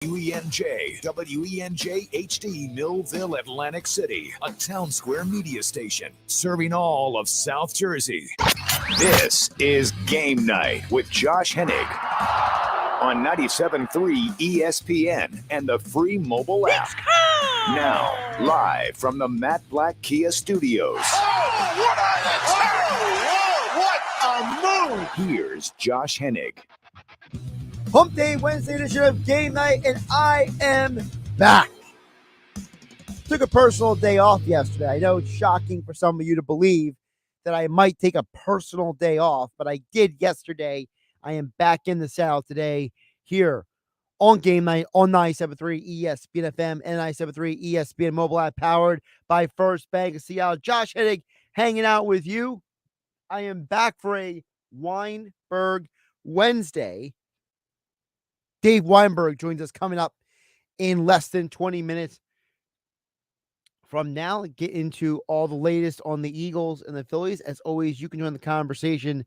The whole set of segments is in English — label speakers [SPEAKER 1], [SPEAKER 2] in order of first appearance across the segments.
[SPEAKER 1] WENJ HD Millville, Atlantic City, a town square media station serving all of South Jersey. This is Game Night with Josh Hennig on 97.3 ESPN and the free mobile app. Now, live from the Matt Black Kia Studios.
[SPEAKER 2] What a move!
[SPEAKER 1] Here's Josh Hennig.
[SPEAKER 3] Hump Day Wednesday edition of Game Night, and I am back. Took a personal day off yesterday. I know it's shocking for some of you to believe that I might take a personal day off, but I did yesterday. I am back in the saddle today here on Game Night on 97.3 ESPN FM and 97.3 ESPN mobile app, powered by First Bank of Seattle. Josh Hennig hanging out with you. I am back for a Weinberg Wednesday. Dave Weinberg joins us coming up in less than 20 minutes from now. Get into all the latest on the Eagles and the Phillies. As always, you can join the conversation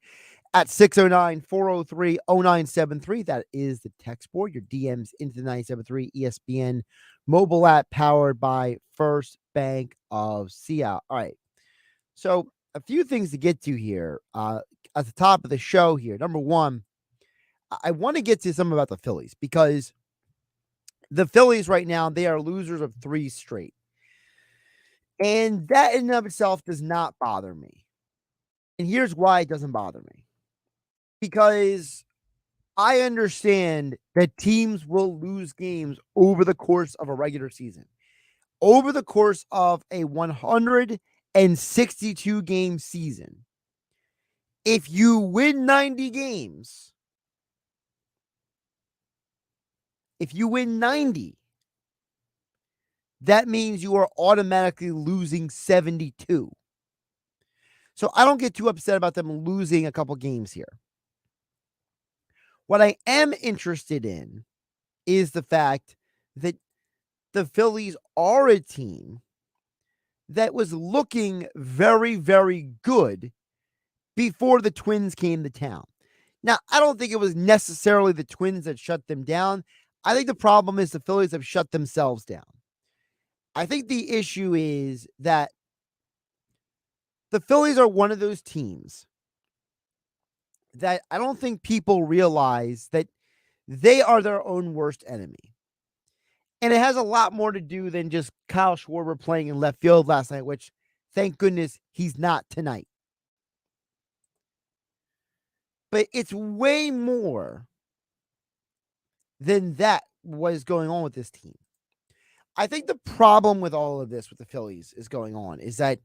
[SPEAKER 3] at 609-403-0973. That is the text board. Your DMs into the 97.3 ESPN mobile app, powered by First Bank of Seattle. All right. So a few things to get to here at the top of the show here. Number one, I want to get to something about the Phillies, because the Phillies right now, they are losers of 3 straight. And that in and of itself does not bother me. And here's why it doesn't bother me. Because I understand that teams will lose games over the course of a regular season. Over the course of a 162 game season, if you win 90 games, if you win 90, that means you are automatically losing 72. So I don't get too upset about them losing a couple games here. What I am interested in is the fact that the Phillies are a team that was looking very, very good before the Twins came to town. Now, I don't think it was necessarily the Twins that shut them down. I think the problem is the Phillies have shut themselves down. I think the issue is that the Phillies are one of those teams that I don't think people realize that they are their own worst enemy. And it has a lot more to do than just Kyle Schwarber playing in left field last night, which, thank goodness, he's not tonight. But it's way more than that was going on with this team. I think the problem with all of this with the Phillies is going on is that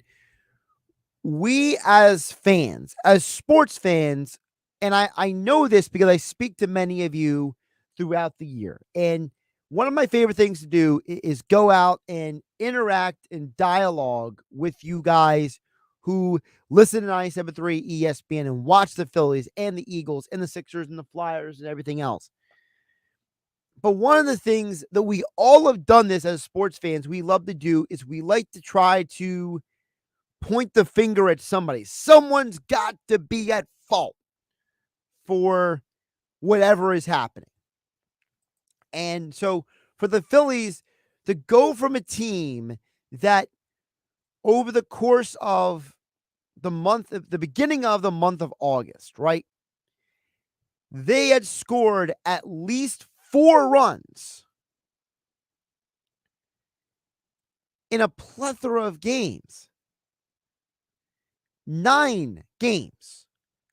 [SPEAKER 3] we as fans, as sports fans, and I know this because I speak to many of you throughout the year, and one of my favorite things to do is go out and interact and dialogue with you guys who listen to 97.3 ESPN and watch the Phillies and the Eagles and the Sixers and the Flyers and everything else. But one of the things that we all have done this as sports fans, we love to do, is we like to try to point the finger at somebody. Someone's got to be at fault for whatever is happening. And so for the Phillies to go from a team that over the course of the beginning of the month of August, right, they had scored at least 4 runs in a plethora of games. 9 games.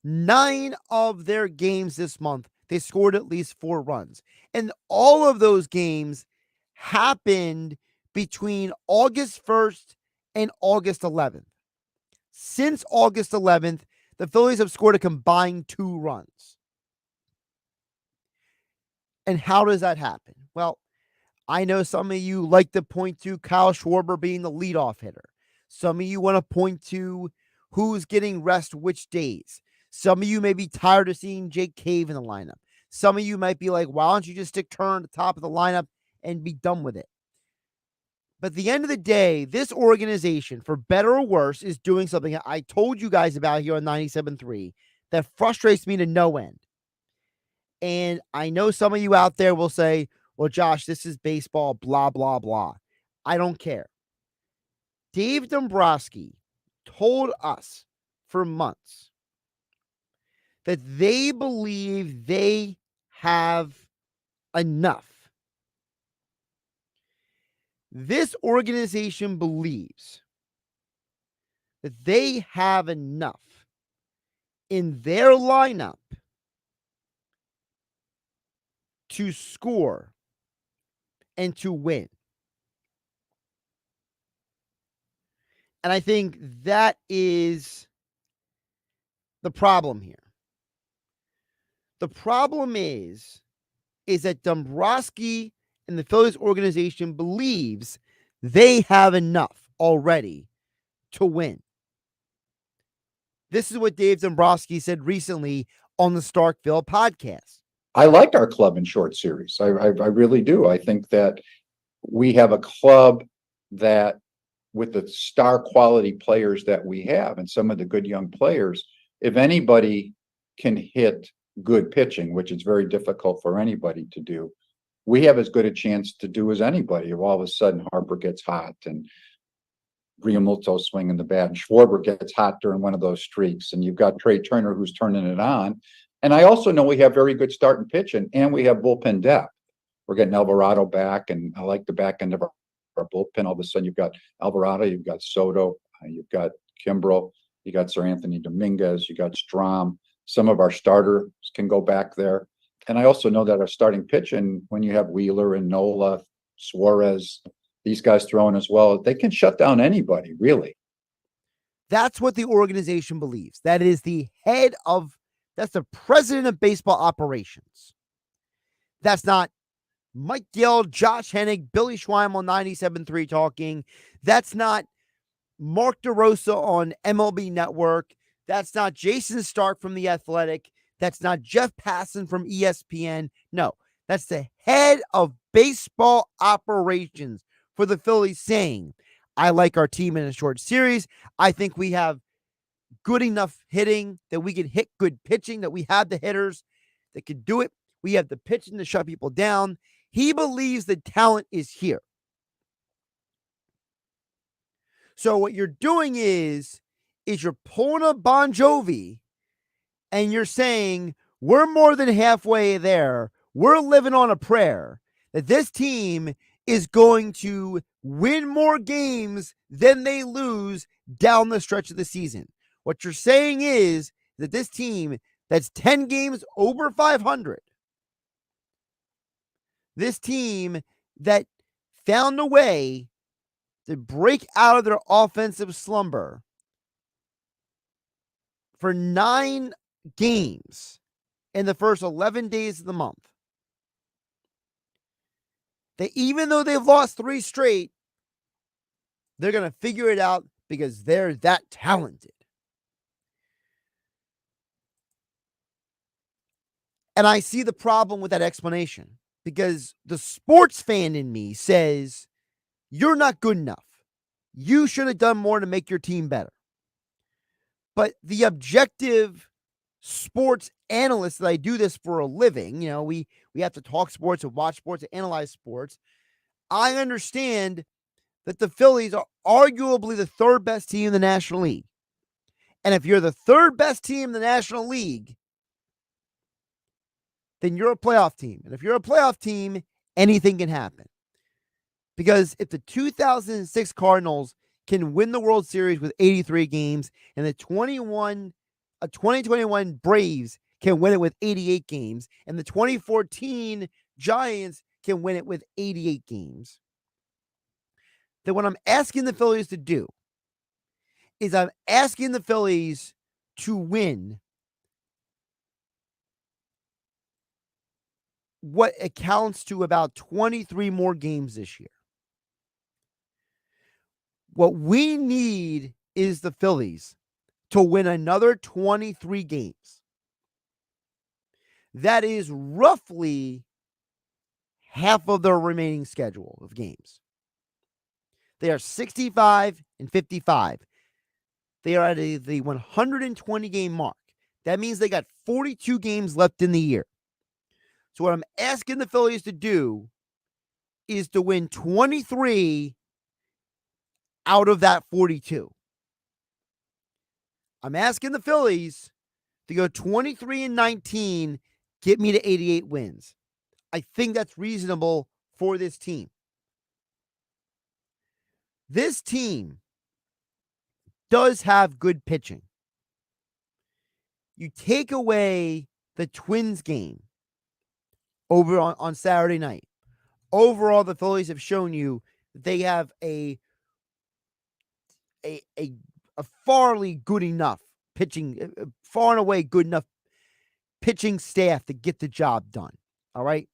[SPEAKER 3] 9 of their games this month, they scored at least 4 runs. And all of those games happened between August 1st and August 11th. Since August 11th, the Phillies have scored a combined 2 runs. And how does that happen? Well, I know some of you like to point to Kyle Schwarber being the leadoff hitter. Some of you want to point to who's getting rest which days. Some of you may be tired of seeing Jake Cave in the lineup. Some of you might be like, why don't you just stick Turner at the top of the lineup and be done with it? But at the end of the day, this organization, for better or worse, is doing something I told you guys about here on 97.3 that frustrates me to no end. And I know some of you out there will say, well, Josh, this is baseball, blah, blah, blah. I don't care. Dave Dombrowski told us for months that they believe they have enough. This organization believes that they have enough in their lineup to score and to win. And I think that is the problem here. The problem is that Dombrowski and the Phillies organization believes they have enough already to win. This is what Dave Dombrowski said recently on the Starkville podcast.
[SPEAKER 4] I like our club in short series. I really do. I think that we have a club that, with the star quality players that we have and some of the good young players, if anybody can hit good pitching, which is very difficult for anybody to do, we have as good a chance to do as anybody. If all of a sudden Harper gets hot and Realmuto's swinging the bat and Schwarber gets hot during one of those streaks, and you've got Trey Turner who's turning it on. And I also know we have very good starting pitching, and we have bullpen depth. We're getting Alvarado back, and I like the back end of our bullpen. All of a sudden, you've got Alvarado, you've got Soto, you've got Kimbrel, you got Sir Anthony Dominguez, you got Strom. Some of our starters can go back there. And I also know that our starting pitching, when you have Wheeler and Nola, Suarez, these guys throwing as well, they can shut down anybody, really.
[SPEAKER 3] That's what the organization believes. That is that's the president of baseball operations. That's not Mike Gill, Josh Hennig, Billy Schweimel, 97.3 talking. That's not Mark DeRosa on MLB Network. That's not Jason Stark from The Athletic. That's not Jeff Passan from ESPN. No, that's the head of baseball operations for the Phillies saying, I like our team in a short series. I think we have good enough hitting that we can hit good pitching, that we have the hitters that can do it. We have the pitching to shut people down. He believes the talent is here. So what you're doing is you're pulling a Bon Jovi and you're saying, we're more than halfway there. We're living on a prayer that this team is going to win more games than they lose down the stretch of the season. What you're saying is that this team that's 10 games over 500, this team that found a way to break out of their offensive slumber for 9 games in the first 11 days of the month, that even though they've lost 3 straight, they're going to figure it out because they're that talented. And I see the problem with that explanation because the sports fan in me says, you're not good enough. You should have done more to make your team better. But the objective sports analyst that I do this for a living, we have to talk sports and watch sports and analyze sports. I understand that the Phillies are arguably the 3rd best team in the National League. And if you're the 3rd best team in the National League, then you're a playoff team. And if you're a playoff team, anything can happen. Because if the 2006 Cardinals can win the World Series with 83 games and the 2021 Braves can win it with 88 games and the 2014 Giants can win it with 88 games, then what I'm asking the Phillies to do is I'm asking the Phillies to win what accounts to about 23 more games this year. What we need is the Phillies to win another 23 games. That is roughly half of their remaining schedule of games. They are 65-55. They are at the 120 game mark. That means they got 42 games left in the year. So what I'm asking the Phillies to do is to win 23 out of that 42. I'm asking the Phillies to go 23-19, get me to 88 wins. I think that's reasonable for this team. This team does have good pitching. You take away the Twins game over on Saturday night. Overall, the Phillies have shown you that they have a farly good enough pitching, far and away good enough pitching staff to get the job done. All right.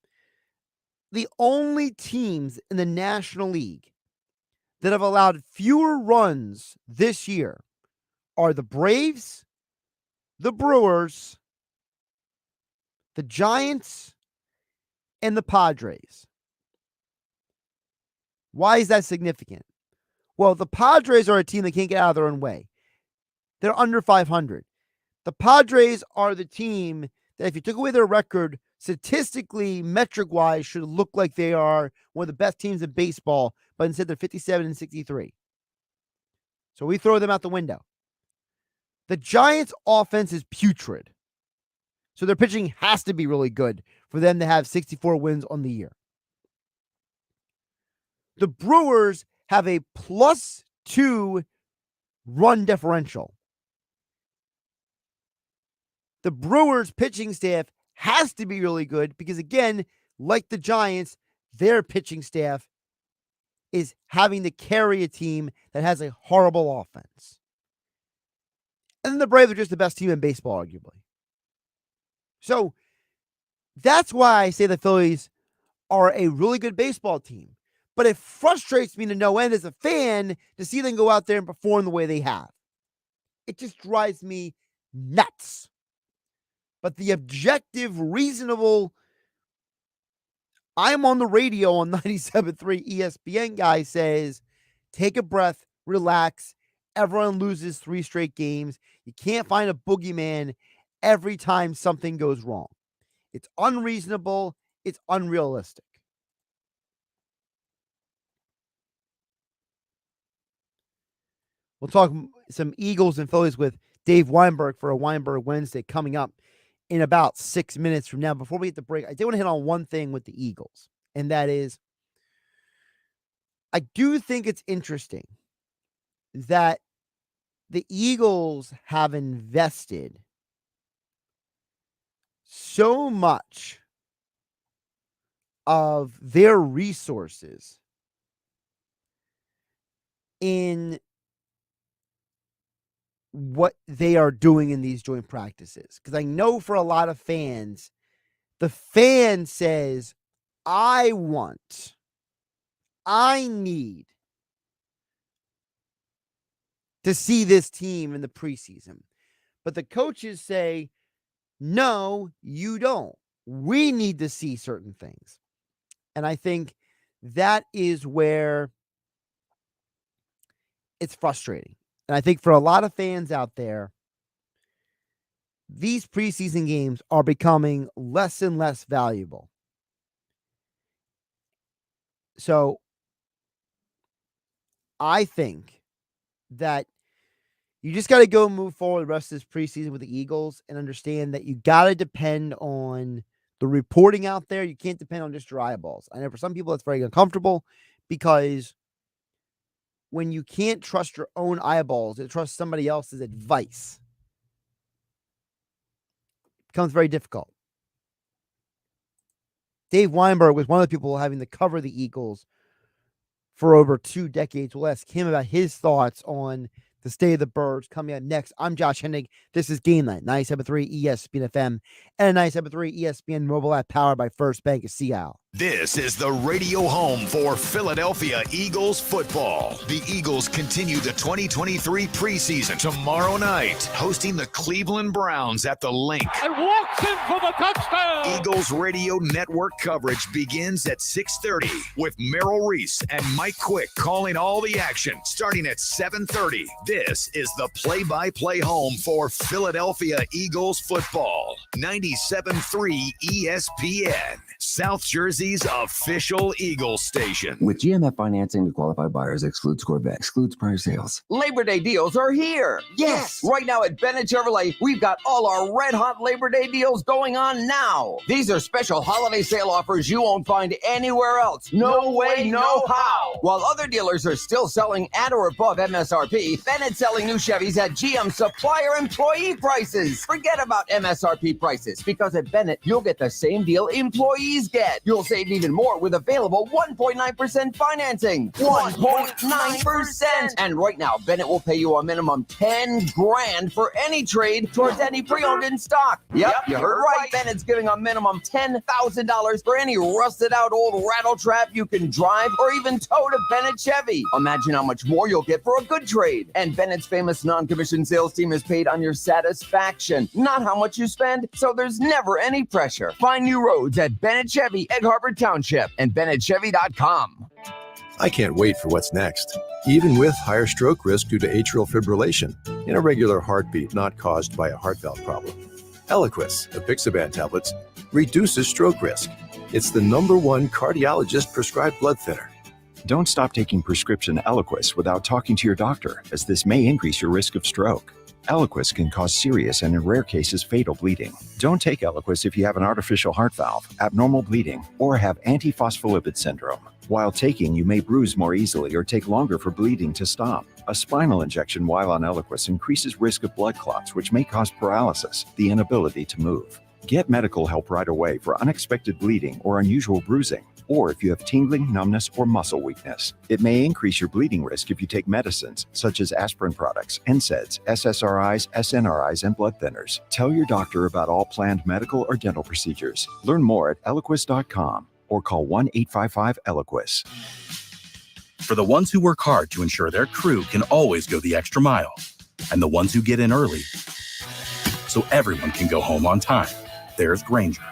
[SPEAKER 3] The only teams in the National League that have allowed fewer runs this year are the Braves, the Brewers, the Giants, and the Padres. Why is that significant? Well, the Padres are a team that can't get out of their own way. They're under 500. The Padres are the team that, if you took away their record, statistically, metric-wise, should look like they are one of the best teams in baseball, but instead they're 57-63. So we throw them out the window. The Giants' offense is putrid. So their pitching has to be really good for them to have 64 wins on the year. The Brewers have a +2 run differential. The Brewers' pitching staff has to be really good because, again, like the Giants, their pitching staff is having to carry a team that has a horrible offense. And then the Braves are just the best team in baseball, arguably. So that's why I say the Phillies are a really good baseball team. But it frustrates me to no end as a fan to see them go out there and perform the way they have. It just drives me nuts. But the objective, reasonable, I'm on the radio on 97.3 ESPN guy says, take a breath, relax. Everyone loses 3 straight games. You can't find a boogeyman every time something goes wrong. It's unreasonable. It's unrealistic. We'll talk some Eagles and Phillies with Dave Weinberg for a Weinberg Wednesday coming up in about 6 minutes from now. Before we hit the break, I did want to hit on one thing with the Eagles, and that is I do think it's interesting that the Eagles have invested so much of their resources in what they are doing in these joint practices. Because I know for a lot of fans, the fan says, I need to see this team in the preseason. But the coaches say, no, you don't. We need to see certain things. And I think that is where it's frustrating. And I think for a lot of fans out there, these preseason games are becoming less and less valuable. So I think that you just got to go move forward the rest of this preseason with the Eagles and understand that you got to depend on the reporting out there. You can't depend on just your eyeballs. I know for some people that's very uncomfortable because when you can't trust your own eyeballs and trust somebody else's advice, it becomes very difficult. Dave Weinberg was one of the people having to cover the Eagles for over 2 decades. We'll ask him about his thoughts on the state of the Birds coming up next. I'm Josh Hennig. This is GameNight, 97.3 ESPN FM and 97.3 ESPN mobile app powered by First Bank of Seattle.
[SPEAKER 1] This is the radio home for Philadelphia Eagles football. The Eagles continue the 2023 preseason tomorrow night, hosting the Cleveland Browns at the Link.
[SPEAKER 2] And walks in for the touchdown.
[SPEAKER 1] Eagles radio network coverage begins at 6:30 with Merrill Reese and Mike Quick calling all the action starting at 7:30. This is the play-by-play home for Philadelphia Eagles football. 97.3 ESPN, South Jersey Jersey's official Eagle station.
[SPEAKER 5] With GMF financing to qualified buyers excludes Corvette, excludes prior sales.
[SPEAKER 6] Labor Day deals are here. Yes. Right now at Bennett Chevrolet, we've got all our red hot Labor Day deals going on now. These are special holiday sale offers you won't find anywhere else. No way, no how. While other dealers are still selling at or above MSRP, Bennett's selling new Chevys at GM supplier employee prices. Forget about MSRP prices, because at Bennett, you'll get the same deal employees get. You'll save even more with available 1.9% financing. 1.9%. And right now, Bennett will pay you a minimum 10 grand for any trade towards any pre-owned in stock. Yep, you heard right. Bennett's giving a minimum $10,000 for any rusted out old rattle trap you can drive or even tow to Bennett Chevy. Imagine how much more you'll get for a good trade. And Bennett's famous non-commissioned sales team is paid on your satisfaction, not how much you spend, so there's never any pressure. Find new roads at Bennett Chevy, Egg Harbor Township, and BennettChevy.com.
[SPEAKER 7] I can't wait for what's next. Even with higher stroke risk due to atrial fibrillation, an irregular heartbeat not caused by a heart valve problem. Eliquis, apixaban tablets, reduces stroke risk. It's the #1 cardiologist prescribed blood thinner.
[SPEAKER 8] Don't stop taking prescription Eliquis without talking to your doctor, as this may increase your risk of stroke. Eliquis can cause serious and in rare cases fatal bleeding. Don't take Eliquis if you have an artificial heart valve, abnormal bleeding, or have antiphospholipid syndrome. While taking, you may bruise more easily or take longer for bleeding to stop. A spinal injection while on Eliquis increases risk of blood clots, which may cause paralysis, the inability to move. Get medical help right away for unexpected bleeding or unusual bruising, or if you have tingling, numbness, or muscle weakness. It may increase your bleeding risk if you take medicines such as aspirin products, NSAIDs, SSRIs, SNRIs, and blood thinners. Tell your doctor about all planned medical or dental procedures. Learn more at Eliquis.com or call 1-855-ELIQUIS.
[SPEAKER 9] For the ones who work hard to ensure their crew can always go the extra mile, and the ones who get in early so everyone can go home on time, there's Grainger,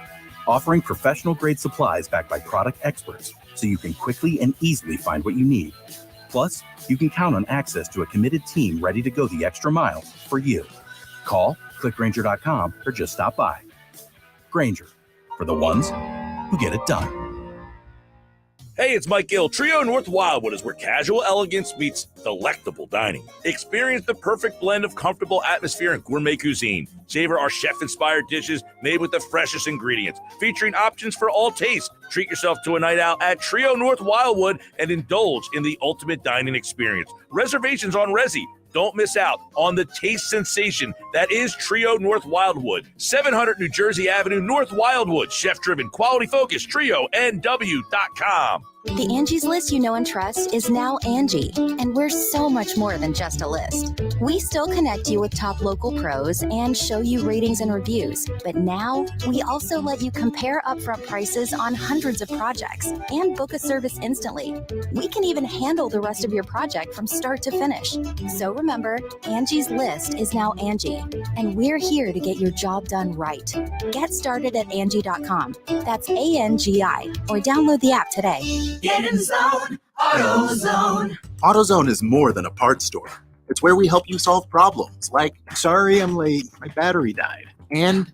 [SPEAKER 9] offering professional-grade supplies backed by product experts so you can quickly and easily find what you need. Plus, you can count on access to a committed team ready to go the extra mile for you. Call, click Grainger.com, or just stop by. Grainger, for the ones who get it done.
[SPEAKER 10] Hey, it's Mike Gill. Trio North Wildwood is where casual elegance meets delectable dining. Experience the perfect blend of comfortable atmosphere and gourmet cuisine. Savor our chef-inspired dishes made with the freshest ingredients, featuring options for all tastes. Treat yourself to a night out at Trio North Wildwood and indulge in the ultimate dining experience. Reservations on Resi. Don't miss out on the taste sensation that is Trio North Wildwood. 700 New Jersey Avenue, North Wildwood. Chef-driven, quality-focused, TrioNW.com.
[SPEAKER 11] The Angie's List you know and trust is now Angie, and we're so much more than just a list. We still connect you with top local pros and show you ratings and reviews, but now we also let you compare upfront prices on hundreds of projects and book a service instantly. We can even handle the rest of your project from start to finish. So remember, Angie's List is now Angie, and we're here to get your job done right. Get started at Angie.com. That's ANGI, or download the app today.
[SPEAKER 12] Get in the zone, AutoZone.
[SPEAKER 13] AutoZone is more than a parts store. It's where we help you solve problems like, sorry I'm late, my battery died. And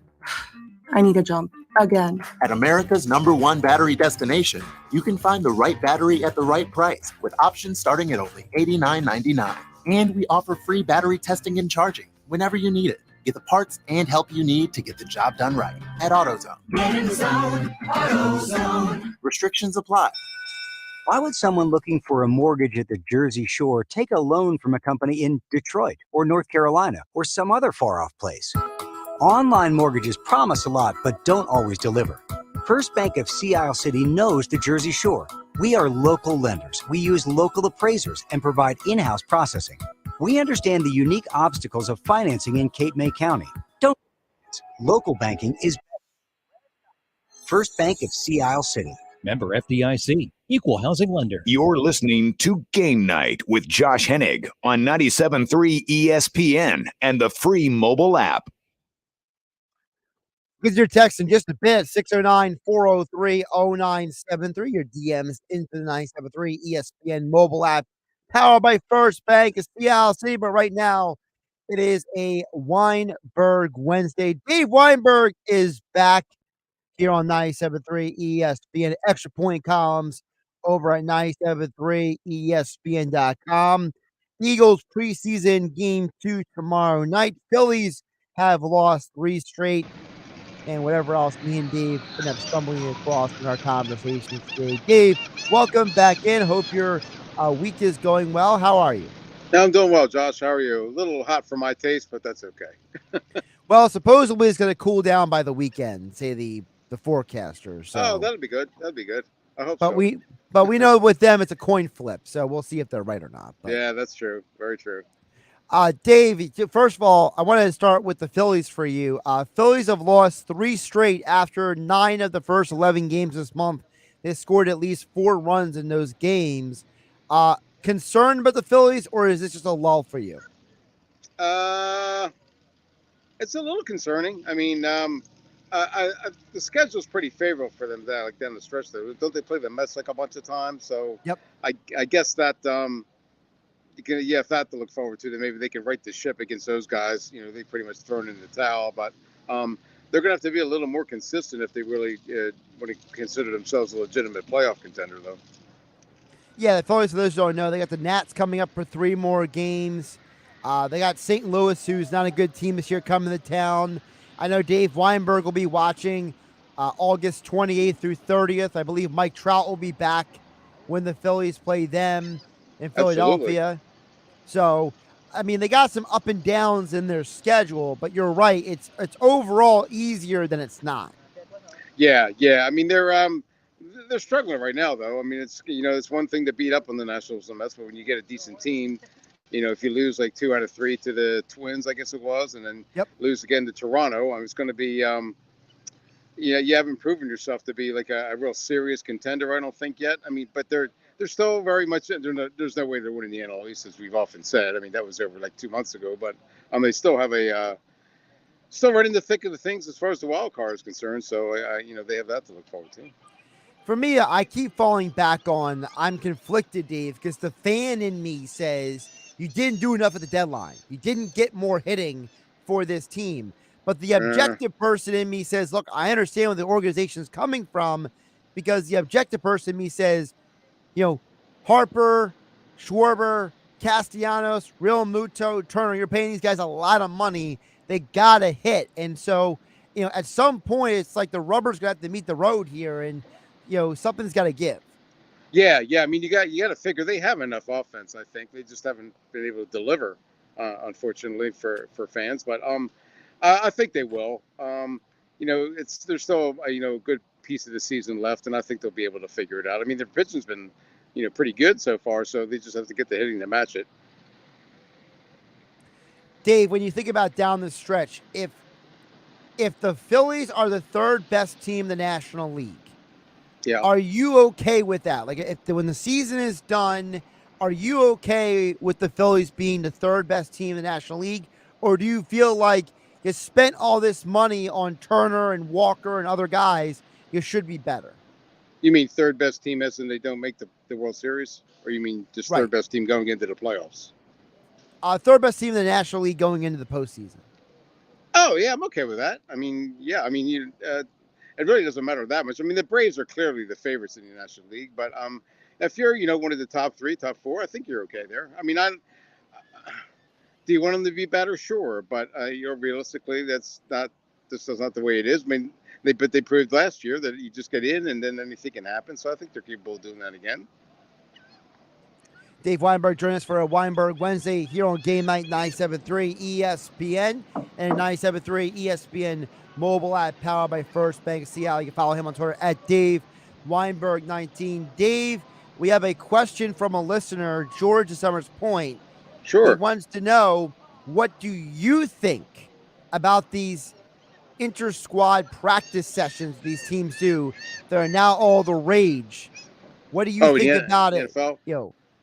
[SPEAKER 14] I need a jump again.
[SPEAKER 13] At America's #1 battery destination, you can find the right battery at the right price with options starting at only $89.99. And we offer free battery testing and charging whenever you need it. Get the parts and help you need to get the job done right at AutoZone.
[SPEAKER 12] Get in the zone, AutoZone.
[SPEAKER 13] Restrictions apply.
[SPEAKER 15] Why would someone looking for a mortgage at the Jersey Shore take a loan from a company in Detroit or North Carolina or some other far-off place? Online mortgages promise a lot, but don't always deliver. First Bank of Sea Isle City knows the Jersey Shore. We are local lenders. We use local appraisers and provide in-house processing. We understand the unique obstacles of financing in Cape May County. Don't. Local banking is First Bank of Sea Isle City.
[SPEAKER 16] Member FDIC, equal housing lender.
[SPEAKER 1] You're listening to Game Night with Josh Hennig on 97.3 ESPN and the free mobile app.
[SPEAKER 3] Get your text in just a bit, 609-403-0973. Your DMs into the 973 ESPN mobile app, powered by First Bank of CLC. But right now, it is a Weinberg Wednesday. Dave Weinberg is back. here on 97.3 ESPN. Extra Point columns over at 97.3 ESPN.com. Eagles preseason game 2 tomorrow night. Phillies have lost 3 straight, and whatever else me and Dave end up stumbling across in our conversations today. Dave, welcome back in. Hope your week is going well. How are you?
[SPEAKER 17] I'm doing well, Josh. How are you? A little hot for my taste, but that's okay.
[SPEAKER 3] Well, supposedly it's going to cool down by the weekend, say the forecaster.
[SPEAKER 17] Oh,
[SPEAKER 3] So,
[SPEAKER 17] that'll be good. That'll be good. I hope
[SPEAKER 3] but
[SPEAKER 17] so.
[SPEAKER 3] we know with them it's a coin flip, so we'll see if they're right or not. But
[SPEAKER 17] Yeah, that's true. Very true.
[SPEAKER 3] Dave, first of all, I wanted to start with the Phillies for you. Phillies have lost 3 straight after 9 of the first 11 games this month. They scored at least 4 runs in those games. Concerned about the Phillies, or is this just a lull for you?
[SPEAKER 17] It's a little concerning. I mean, the schedule's pretty favorable for them there, like down the stretch there. Don't they play the Mets like a bunch of times? So
[SPEAKER 3] yep.
[SPEAKER 17] I guess that you have that to look forward to. That maybe they can right the ship against those guys. You know, they pretty much thrown in the towel, but they're going to have to be a little more consistent if they really want to consider themselves a legitimate playoff contender, though.
[SPEAKER 3] Yeah, the Phillies, for those who don't know, they got the Nats coming up for 3 more games. They got St. Louis, who's not a good team this year, coming to town. I know Dave Weinberg will be watching August 28th through 30th. I believe Mike Trout will be back when the Phillies play them in Philadelphia.
[SPEAKER 17] Absolutely.
[SPEAKER 3] So, I mean, they got some up and downs in their schedule, but you're right. It's overall easier than it's not.
[SPEAKER 17] Yeah. I mean, they're struggling right now, though. I mean, it's one thing to beat up on the Nationals and Mets, but when you get a decent team, if you lose like 2 out of 3 to the Twins, I guess it was, and then lose again to Toronto, it's going to be, you haven't proven yourself to be like a real serious contender, I don't think yet. I mean, but they're still very much, there's no way they're winning the NL East, as we've often said. I mean, that was over like 2 months ago, but they still have still right in the thick of the things as far as the wild card is concerned. So, they have that to look forward to.
[SPEAKER 3] For me, I keep falling back on I'm conflicted, Dave, because the fan in me says you didn't do enough at the deadline. You didn't get more hitting for this team. But the objective person in me says, look, I understand where the organization is coming from, because the objective person in me says, Harper, Schwarber, Castellanos, Real Muto, Turner, you're paying these guys a lot of money. They got to hit. And so, at some point, it's like the rubber's going to have to meet the road here, and something's got to give.
[SPEAKER 17] Yeah. I mean, you got to figure they have enough offense. I think they just haven't been able to deliver, unfortunately for fans. But I think they will. There's still a good piece of the season left, and I think they'll be able to figure it out. I mean, their pitching's been pretty good so far, so they just have to get the hitting to match it.
[SPEAKER 3] Dave, when you think about down the stretch, if the Phillies are the 3rd best team in the National League, are you okay with that? Like, when the season is done, are you okay with the Phillies being the 3rd best team in the National League? Or do you feel like you spent all this money on Turner and Walker and other guys, you should be better?
[SPEAKER 17] You mean 3rd best team as in they don't make the World Series? Or you mean just 3rd best team going into the playoffs?
[SPEAKER 3] 3rd best team in the National League going into the postseason.
[SPEAKER 17] Oh, yeah, I'm okay with that. I mean, it really doesn't matter that much. I mean, the Braves are clearly the favorites in the National League, but if you're, one of the top 3, top 4, I think you're okay there. I mean, do you want them to be better? Sure, but realistically, that's not the way it is. I mean, they proved last year that you just get in and then anything can happen. So I think they're capable of doing that again.
[SPEAKER 3] Dave Weinberg joining us for a Weinberg Wednesday here on Game Night 97.3 ESPN and 97.3 ESPN mobile app powered by First Bank of Seattle. You can follow him on Twitter at Dave Weinberg19. Dave, we have a question from a listener, George of Summers Point.
[SPEAKER 17] Sure.
[SPEAKER 3] He wants to know, what do you think about these inter-squad practice sessions these teams do that are now all the rage? What do you think about it?
[SPEAKER 17] NFL?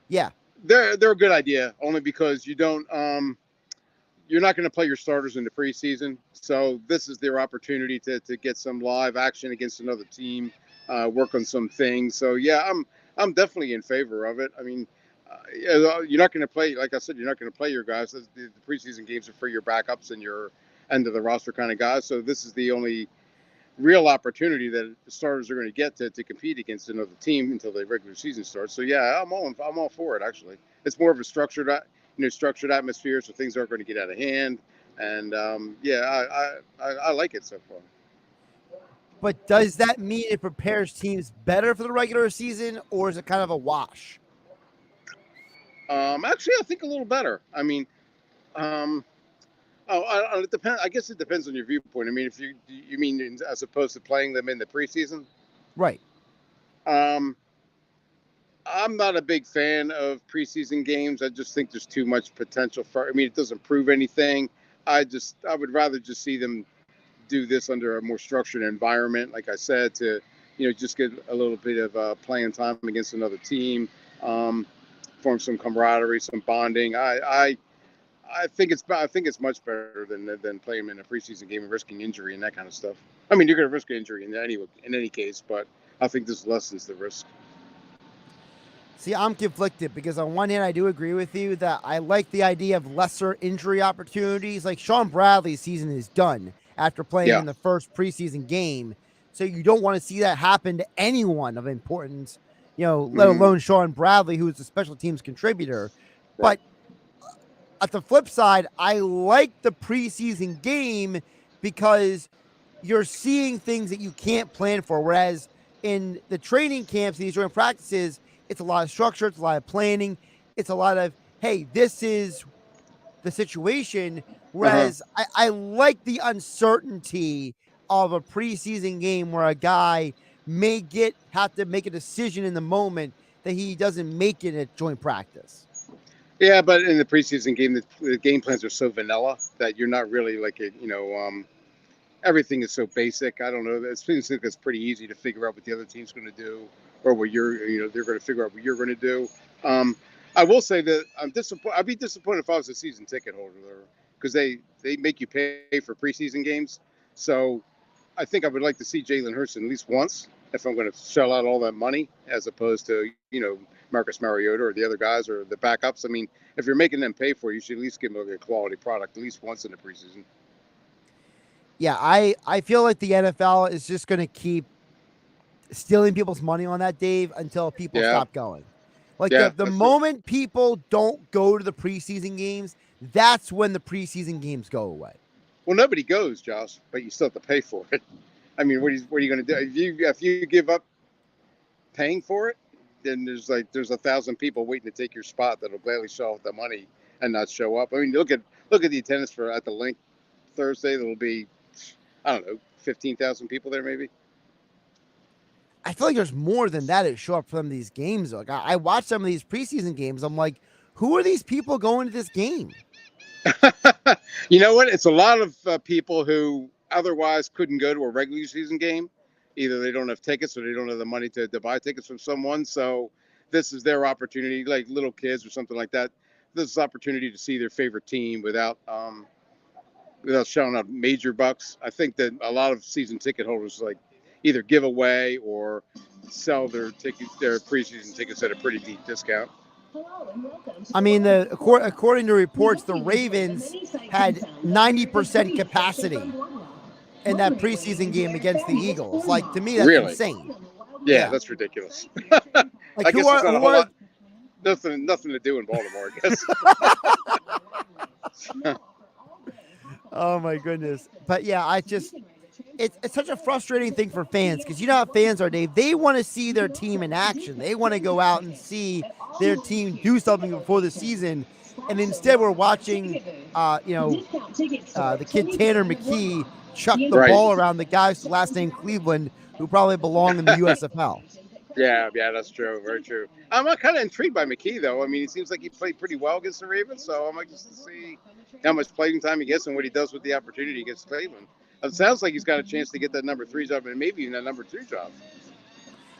[SPEAKER 3] Yeah.
[SPEAKER 17] They're a good idea, only because you don't you're not going to play your starters in the preseason. So this is their opportunity to get some live action against another team, work on some things. So yeah, I'm definitely in favor of it. I mean, you're not going to play, like I said, you're not going to play your guys. The preseason games are for your backups and your end of the roster kind of guys. So this is the only real opportunity that the starters are going to get to compete against another team until the regular season starts. So yeah, I'm all for it. Actually, it's more of a structured atmosphere, so things aren't going to get out of hand. And I like it so far.
[SPEAKER 3] But does that mean it prepares teams better for the regular season, or is it kind of a wash?
[SPEAKER 17] Actually, I think a little better. I mean, it depends. I guess it depends on your viewpoint. I mean, if you mean as opposed to playing them in the preseason,
[SPEAKER 3] right?
[SPEAKER 17] I'm not a big fan of preseason games. I just think there's too much potential for. I mean, it doesn't prove anything. I would rather just see them do this under a more structured environment, like I said, to just get a little bit of playing time against another team, form some camaraderie, some bonding. I think it's much better than playing in a preseason game and risking injury and that kind of stuff. I mean, you're going to risk injury in any case, but I think this lessens the risk.
[SPEAKER 3] See, I'm conflicted because on one hand, I do agree with you that I like the idea of lesser injury opportunities. Like Sean Bradley's season is done after playing in the first preseason game. So you don't want to see that happen to anyone of importance, let alone Sean Bradley, who is a special teams contributor. Right. But at the flip side, I like the preseason game because you're seeing things that you can't plan for. Whereas in the training camps and these joint practices, it's a lot of structure, it's a lot of planning, it's a lot of, hey, this is the situation. Whereas I like the uncertainty of a preseason game where a guy may have to make a decision in the moment that he doesn't make it at joint practice.
[SPEAKER 17] Yeah, but in the preseason game, the game plans are so vanilla that you're not really everything is so basic. I don't know. It seems like it's pretty easy to figure out what the other team's going to do, or what they're going to figure out what you're going to do. I will say that I'm disappointed. I'd be disappointed if I was a season ticket holder there, because they make you pay for preseason games. So I think I would like to see Jalen Hurts at least once if I'm going to shell out all that money, as opposed to Marcus Mariota or the other guys or the backups. I mean, if you're making them pay for it, you should at least give them a quality product at least once in the preseason.
[SPEAKER 3] Yeah, I feel like the NFL is just going to keep stealing people's money on that, Dave, until people stop going. Like the moment people don't go to the preseason games, that's when the preseason games go away.
[SPEAKER 17] Well, nobody goes, Josh, but you still have to pay for it. I mean, what are you going to do? If you give up paying for it, then there's 1,000 people waiting to take your spot that'll gladly shell out the money and not show up. I mean, look at the attendance at the link Thursday. There'll be, I don't know, 15,000 people there maybe.
[SPEAKER 3] I feel like there's more than that that show up from these games. Like I watched some of these preseason games. I'm like, who are these people going to this game?
[SPEAKER 17] You know what? It's a lot of people who otherwise couldn't go to a regular season game. Either they don't have tickets or they don't have the money to buy tickets from someone. So this is their opportunity, like little kids or something like that. This is opportunity to see their favorite team without shelling out major bucks. I think that a lot of season ticket holders either give away or sell their preseason tickets at a pretty deep discount.
[SPEAKER 3] I mean, according to reports, the Ravens had 90% capacity in that preseason game against the Eagles. Like, to me, that's insane.
[SPEAKER 17] Yeah, that's ridiculous. I guess there's not a whole lot. Nothing to do in Baltimore, I guess.
[SPEAKER 3] Oh my goodness. But yeah, it's such a frustrating thing for fans, because you know how fans are, Dave. They want to see their team in action. They want to go out and see their team do something before the season. And instead we're watching the kid Tanner McKee chuck the ball around the guys last name Cleveland, who probably belong in the USFL.
[SPEAKER 17] Yeah, that's true. Very true. I'm kind of intrigued by McKee, though. I mean, it seems like he played pretty well against the Ravens, so I'm anxious to see how much playing time he gets and what he does with the opportunity against Cleveland. It sounds like he's got a chance to get that number 3 job and maybe even that number 2 job.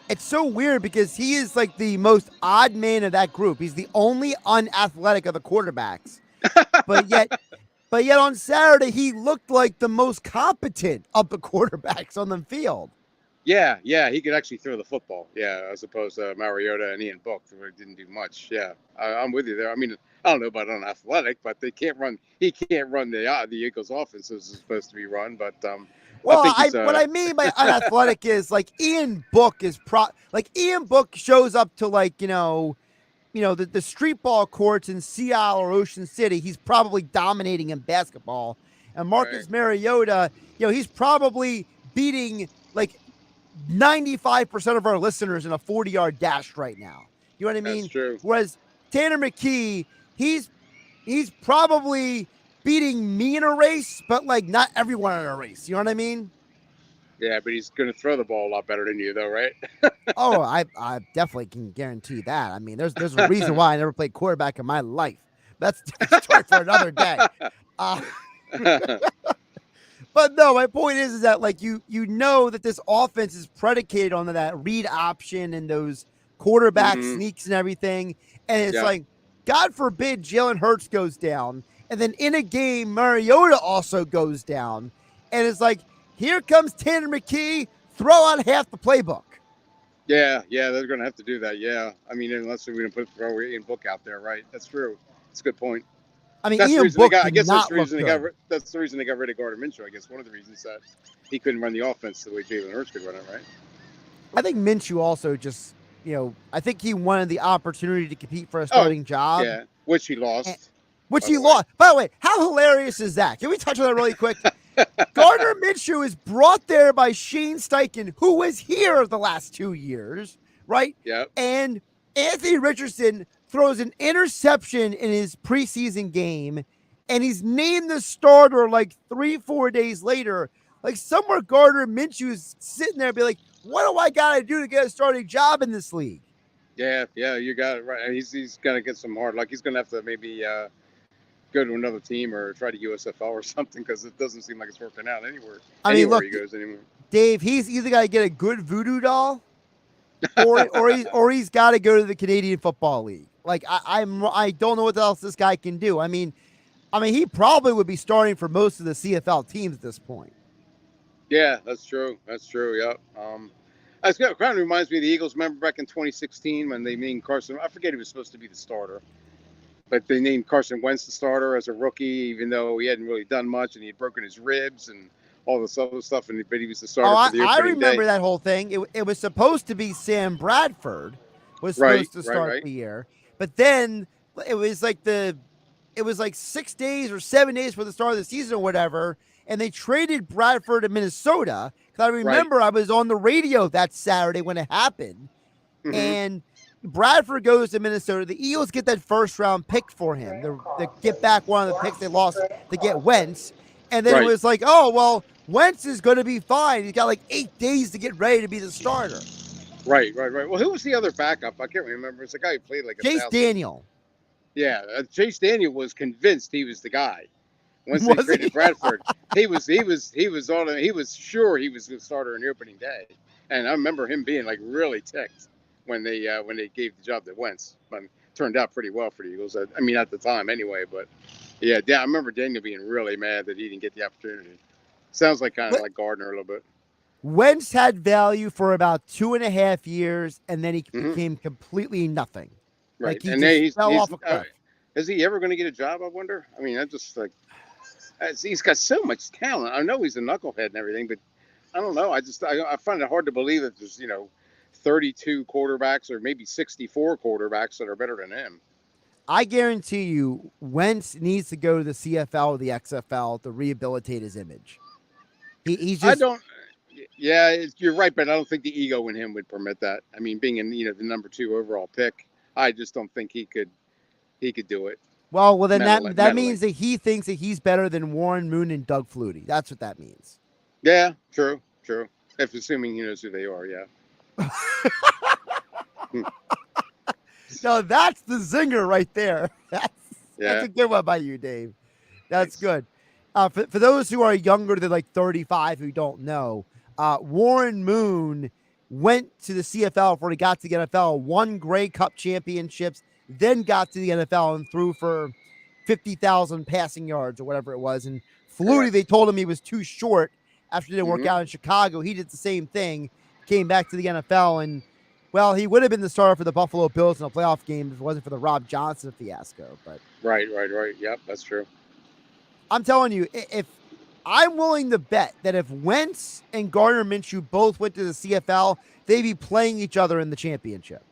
[SPEAKER 3] It's so weird because he is like the most odd man of that group. He's the only unathletic of the quarterbacks. But yet on Saturday, he looked like the most competent of the quarterbacks on the field.
[SPEAKER 17] Yeah, he could actually throw the football. Yeah, as opposed to Mariota and Ian Book, who didn't do much. Yeah, I'm with you there. I mean, I don't know about unathletic, but they can't run. He can't run the Eagles' offense as it's supposed to be run. But
[SPEAKER 3] Well,
[SPEAKER 17] think he's,
[SPEAKER 3] what I mean by unathletic is like Ian Book is Ian Book shows up to the street ball courts in Seattle or Ocean City. He's probably dominating in basketball. And Marcus Mariota, he's probably beating like 95% of our listeners in a 40-yard dash right now. You know what I mean?
[SPEAKER 17] That's true.
[SPEAKER 3] Whereas Tanner McKee, he's probably beating me in a race, but like not everyone in a race. You know what I mean?
[SPEAKER 17] Yeah, but he's going to throw the ball a lot better than you, though, right?
[SPEAKER 3] Oh, I definitely can guarantee that. I mean, there's a reason why I never played quarterback in my life. That's a story for another day. But no, my point is that like you know that this offense is predicated on that read option and those quarterback sneaks and everything. And it's like, God forbid Jalen Hurts goes down. And then in a game, Mariota also goes down. And it's like, here comes Tanner McKee, throw out half the playbook.
[SPEAKER 17] Yeah, they're going to have to do that. Yeah. I mean, unless we're going to throw Ian Book out there, right? That's true. It's a good point.
[SPEAKER 3] I mean, Ian Book I guess
[SPEAKER 17] that's the reason they got rid of Gardner Minshew. I guess one of the reasons that he couldn't run the offense the way Jalen Hurts could run it, right?
[SPEAKER 3] I think Minshew also just, I think he wanted the opportunity to compete for a starting job.
[SPEAKER 17] Yeah, which he lost.
[SPEAKER 3] Lost. By the way, how hilarious is that? Can we touch on that really quick? Gardner Minshew is brought there by Shane Steichen, who was here the last 2 years, right?
[SPEAKER 17] Yeah.
[SPEAKER 3] And Anthony Richardson throws an interception in his preseason game, and he's named the starter like 3-4 days later. Like somewhere Gardner Minshew is sitting there and be like, what do I got to do to get a starting job in this league?
[SPEAKER 17] Yeah, you got it right. He's going to get some hard luck. He's going to have to maybe go to another team or try to USFL or something because it doesn't seem like it's working out anywhere.
[SPEAKER 3] I mean, look,
[SPEAKER 17] he goes anymore.
[SPEAKER 3] Dave, he's either got to get a good voodoo doll or he's got to go to the Canadian Football League. Like I don't know what else this guy can do. I mean, he probably would be starting for most of the CFL teams at this point.
[SPEAKER 17] Yeah, that's true. Yep. It kind of reminds me of the Eagles. Remember back in 2016 when they named Carson? I forget he was supposed to be the starter, but they named Carson Wentz the starter as a rookie, even though he hadn't really done much and he had broken his ribs and all this other stuff. But he was the starter for the opening
[SPEAKER 3] I remember
[SPEAKER 17] day.
[SPEAKER 3] that whole thing. It was supposed to be Sam Bradford was supposed to start the year, but then it was like 6 days or 7 days for the start of the season or whatever. And they traded Bradford to Minnesota. Because I remember I was on the radio that Saturday when it happened. Mm-hmm. And Bradford goes to Minnesota. The Eagles get that first-round pick for him. They get back one of the picks they lost to get Wentz. And then it was like, oh, well, Wentz is going to be fine. He's got like 8 days to get ready to be the starter.
[SPEAKER 17] Right. Well, who was the other backup? I can't remember. It's the guy who played like
[SPEAKER 3] Chase Daniel.
[SPEAKER 17] Yeah, Chase Daniel was convinced he was the guy. Once they traded Bradford, he was sure he was the starter in the opening day, and I remember him being like really ticked when they gave the job to Wentz. But it turned out pretty well for the Eagles. I mean, at the time anyway. But yeah, I remember Daniel being really mad that he didn't get the opportunity. Sounds like kind of like Gardner a little bit.
[SPEAKER 3] Wentz had value for about 2.5 years, and then he became completely nothing.
[SPEAKER 17] Right,
[SPEAKER 3] like he
[SPEAKER 17] and
[SPEAKER 3] just fell off a cliff.
[SPEAKER 17] Is he ever going to get a job? I wonder. I mean, I just like. He's got so much talent. I know he's a knucklehead and everything, but I don't know. I find it hard to believe that there's 32 quarterbacks or maybe 64 quarterbacks that are better than him.
[SPEAKER 3] I guarantee you, Wentz needs to go to the CFL or the XFL to rehabilitate his image. He's just.
[SPEAKER 17] Yeah, you're right, but I don't think the ego in him would permit that. I mean, being in the number 2 overall pick, I just don't think he could do it.
[SPEAKER 3] Well, then that means that he thinks that he's better than Warren Moon and Doug Flutie. That's what that means.
[SPEAKER 17] Yeah, true. If assuming he knows who they are, yeah.
[SPEAKER 3] No, that's the zinger right there. That's a good one by you, Dave. That's good. For those who are younger than like 35 who don't know, Warren Moon went to the CFL before he got to the NFL, won Grey Cup championships, then got to the NFL and threw for 50,000 passing yards or whatever it was. And Flutie, they told him he was too short after it didn't work out in Chicago. He did the same thing, came back to the NFL, and, well, he would have been the starter for the Buffalo Bills in a playoff game if it wasn't for the Rob Johnson fiasco. But
[SPEAKER 17] Right. Yep, that's true.
[SPEAKER 3] I'm telling you, I'm willing to bet that if Wentz and Gardner Minshew both went to the CFL, they'd be playing each other in the championship.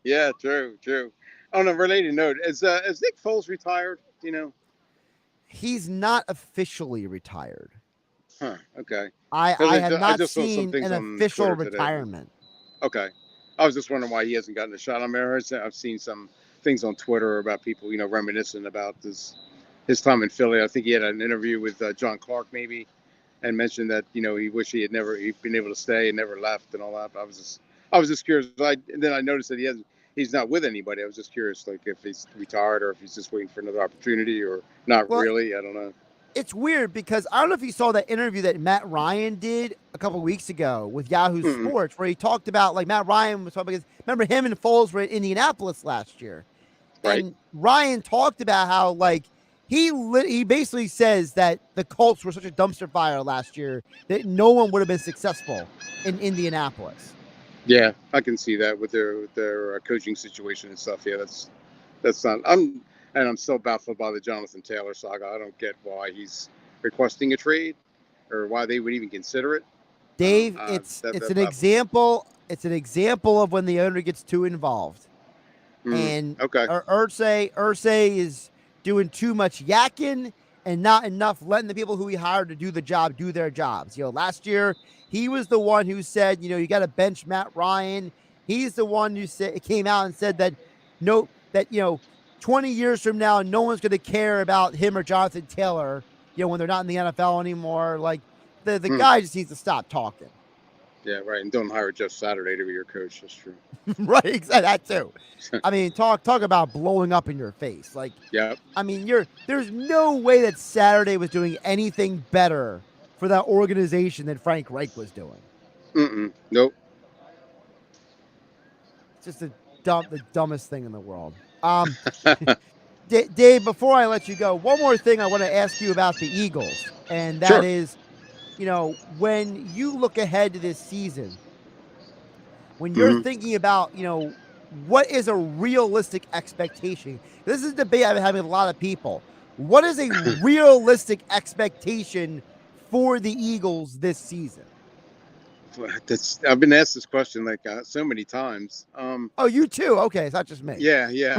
[SPEAKER 17] Yeah, true. On a related note, is Nick Foles retired? Do you know?
[SPEAKER 3] He's not officially retired.
[SPEAKER 17] Huh. Okay.
[SPEAKER 3] I have not
[SPEAKER 17] just saw some
[SPEAKER 3] seen
[SPEAKER 17] things
[SPEAKER 3] an
[SPEAKER 17] on
[SPEAKER 3] official
[SPEAKER 17] Twitter today.
[SPEAKER 3] retirement.
[SPEAKER 17] Okay. I was just wondering why he hasn't gotten a shot. I mean, I've seen some things on Twitter about people, reminiscing about his time in Philly. I think he had an interview with John Clark maybe, and mentioned that he wished he'd been able to stay and never left and all that. But I was just curious. Then I noticed that he's not with anybody. I was just curious, like if he's retired or if he's just waiting for another opportunity or not really. I don't know.
[SPEAKER 3] It's weird because I don't know if you saw that interview that Matt Ryan did a couple weeks ago with Yahoo Sports, where he talked about, like, Matt Ryan was talking, because remember him and Foles were in Indianapolis last year.
[SPEAKER 17] Right.
[SPEAKER 3] And Ryan talked about how, like, he basically says that the Colts were such a dumpster fire last year that no one would have been successful in Indianapolis.
[SPEAKER 17] Yeah, I can see that with their coaching situation and stuff. Yeah, that's not. I'm still baffled by the Jonathan Taylor saga. I don't get why he's requesting a trade, or why they would even consider it.
[SPEAKER 3] Dave, it's an example. It's an example of when the owner gets too involved. And
[SPEAKER 17] okay,
[SPEAKER 3] Irsay is doing too much yakking and not enough letting the people who he hired to do the job do their jobs. Last year he was the one who said, you got to bench Matt Ryan. He's the one who came out and said that 20 years from now, no one's going to care about him or Jonathan Taylor, when they're not in the NFL anymore. Like, the guy just needs to stop talking.
[SPEAKER 17] Yeah, right. And don't hire Jeff Saturday to be your coach. That's true.
[SPEAKER 3] Right, exactly. That too. I mean, talk about blowing up in your face. Like,
[SPEAKER 17] yeah.
[SPEAKER 3] I mean, there's no way that Saturday was doing anything better for that organization than Frank Reich was doing.
[SPEAKER 17] Nope.
[SPEAKER 3] It's just the dumbest thing in the world. Dave, before I let you go, one more thing I want to ask you about the Eagles, and that is, when you look ahead to this season, when you're thinking about, what is a realistic expectation? This is a debate I've been having with a lot of people. What is a realistic expectation for the Eagles this season?
[SPEAKER 17] I've been asked this question like so many times.
[SPEAKER 3] Oh, you too? Okay, it's not just me.
[SPEAKER 17] Yeah. You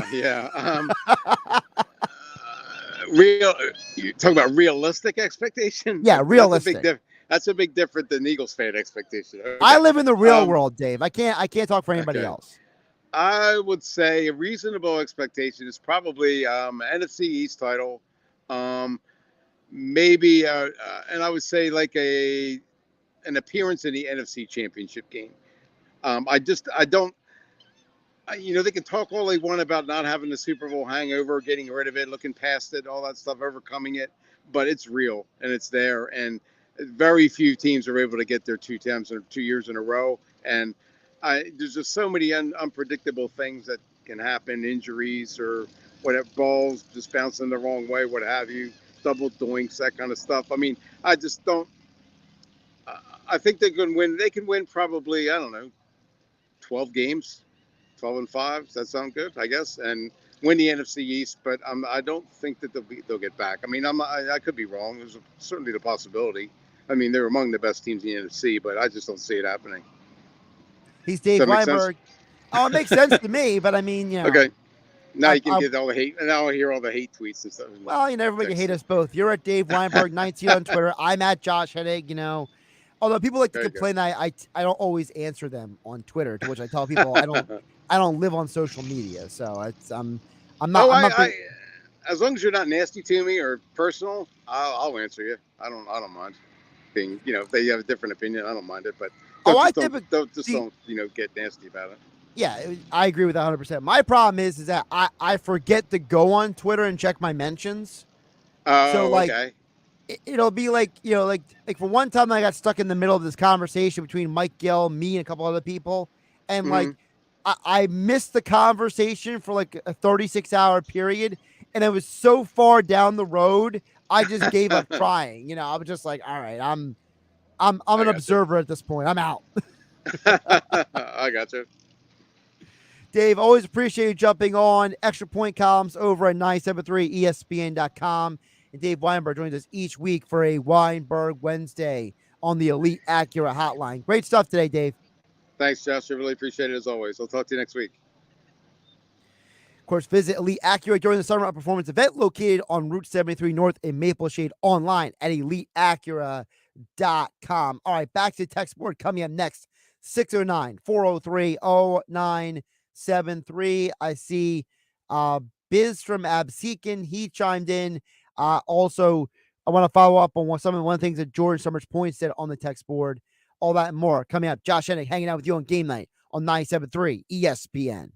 [SPEAKER 17] talking about realistic expectation?
[SPEAKER 3] Yeah, realistic.
[SPEAKER 17] That's a big difference than Eagles fan expectation. Okay.
[SPEAKER 3] I live in the real world, Dave. I can't talk for anybody else.
[SPEAKER 17] I would say a reasonable expectation is probably NFC East title, maybe, and I would say like an appearance in the NFC Championship game. They can talk all they want about not having the Super Bowl hangover, getting rid of it, looking past it, all that stuff, overcoming it, but it's real and it's there. And very few teams are able to get there 2 years in a row. And there's just so many unpredictable things that can happen, injuries or whatever, balls just bouncing the wrong way, what have you, double doinks, that kind of stuff. I mean, I just don't. I think they can win. They can win probably, 12 games, 12-5. Does that sound good? I guess, and win the NFC East. But I don't think that they'll get back. I mean, I could be wrong. There's certainly the possibility. I mean, they're among the best teams in the NFC, but I just don't see it happening.
[SPEAKER 3] He's Dave Weinberg. Oh, it makes sense to me, but I mean,
[SPEAKER 17] Okay. Now you can get all the hate, and now I hear all the hate tweets and stuff.
[SPEAKER 3] Well, everybody can hate us both. You're at Dave Weinberg 19 on Twitter. I'm at Josh Hennig. Although people like to complain that I don't always answer them on Twitter, to which I tell people I don't live on social media, so it's I'm not.
[SPEAKER 17] As long as you're not nasty to me or personal, I'll answer you. I don't mind being, if they have a different opinion, I don't mind it. But don't get nasty about it.
[SPEAKER 3] Yeah, I agree with 100%. My problem is that I forget to go on Twitter and check my mentions. So
[SPEAKER 17] okay.
[SPEAKER 3] It'll be like, like for one time I got stuck in the middle of this conversation between Mike Gill, me, and a couple other people. And like, I missed the conversation for like a 36-hour period. And it was so far down the road, I just gave up trying. I was just like, all right, I'm an observer at this point. I'm out.
[SPEAKER 17] I got you.
[SPEAKER 3] Dave, always appreciate you jumping on. Extra Point columns over at 973ESPN.com. And Dave Weinberg joins us each week for a Weinberg Wednesday on the Elite Acura Hotline. Great stuff today, Dave.
[SPEAKER 17] Thanks, Josh. I really appreciate it as always. I'll talk to you next week.
[SPEAKER 3] Of course, visit Elite Acura during the Summer Up Performance event located on Route 73 North in Maple Shade, online at EliteAcura.com. All right, back to the text board coming up next. 609-403-0973. I see Biz from Absecon. He chimed in. Also, I want to follow up on one of the things that Jordan Summers Point said on the text board. All that and more coming up. Josh Hennig hanging out with you on Game Night on 97.3 ESPN.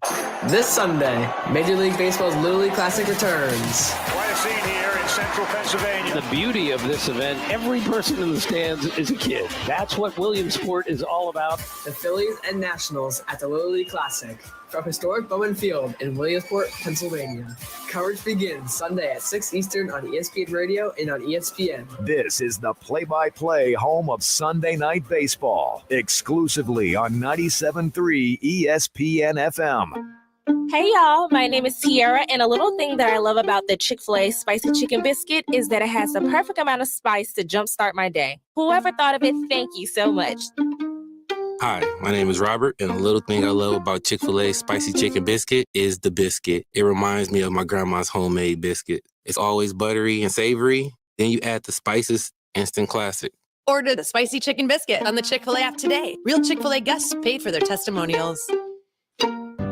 [SPEAKER 18] This Sunday, Major League Baseball's Little League Classic returns.
[SPEAKER 2] Quite a scene here in central Pennsylvania. The beauty of this event, every person in the stands is a kid. That's what Williamsport is all about.
[SPEAKER 18] The Phillies and Nationals at the Little League Classic from historic Bowman Field in Williamsport, Pennsylvania. Coverage begins Sunday at 6 Eastern on ESPN Radio and on ESPN.
[SPEAKER 1] This is the play-by-play home of Sunday Night Baseball, exclusively on 97.3 ESPN FM.
[SPEAKER 19] Hey y'all, my name is Tiara, and a little thing that I love about the Chick-fil-A Spicy Chicken Biscuit is that it has the perfect amount of spice to jumpstart my day. Whoever thought of it, thank you so much.
[SPEAKER 20] Hi, my name is Robert, and a little thing I love about Chick-fil-A Spicy Chicken Biscuit is the biscuit. It reminds me of my grandma's homemade biscuit. It's always buttery and savory. Then you add the spices, instant classic.
[SPEAKER 21] Order the Spicy Chicken Biscuit on the Chick-fil-A app today. Real Chick-fil-A guests paid for their testimonials.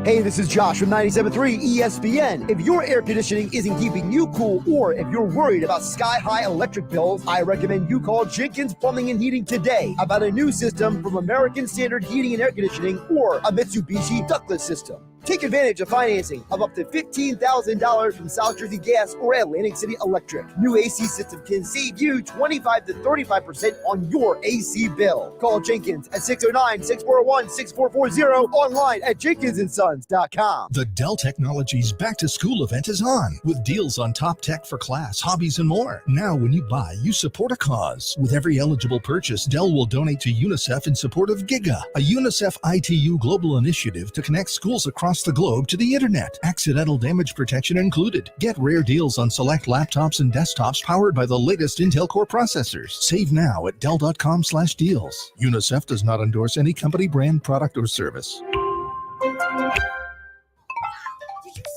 [SPEAKER 3] Hey, this is Josh from 97.3 ESPN. If your air conditioning isn't keeping you cool, or if you're worried about sky-high electric bills, I recommend you call Jenkins Plumbing and Heating today about a new system from American Standard Heating and Air Conditioning or a Mitsubishi ductless system. Take advantage of financing of up to $15,000 from South Jersey Gas or Atlantic City Electric. New AC system can save you 25 to 35% on your AC bill. Call Jenkins at 609-641-6440, online at jenkinsandsons.com.
[SPEAKER 22] The Dell Technologies Back to School event is on, with deals on top tech for class, hobbies, and more. Now, when you buy, you support a cause. With every eligible purchase, Dell will donate to UNICEF in support of GIGA, a UNICEF ITU global initiative to connect schools across the globe to the internet. Accidental damage protection included. Get rare deals on select laptops and desktops powered by the latest Intel Core processors. Save now at Dell.com/deals. UNICEF does not endorse any company, brand, product, or service.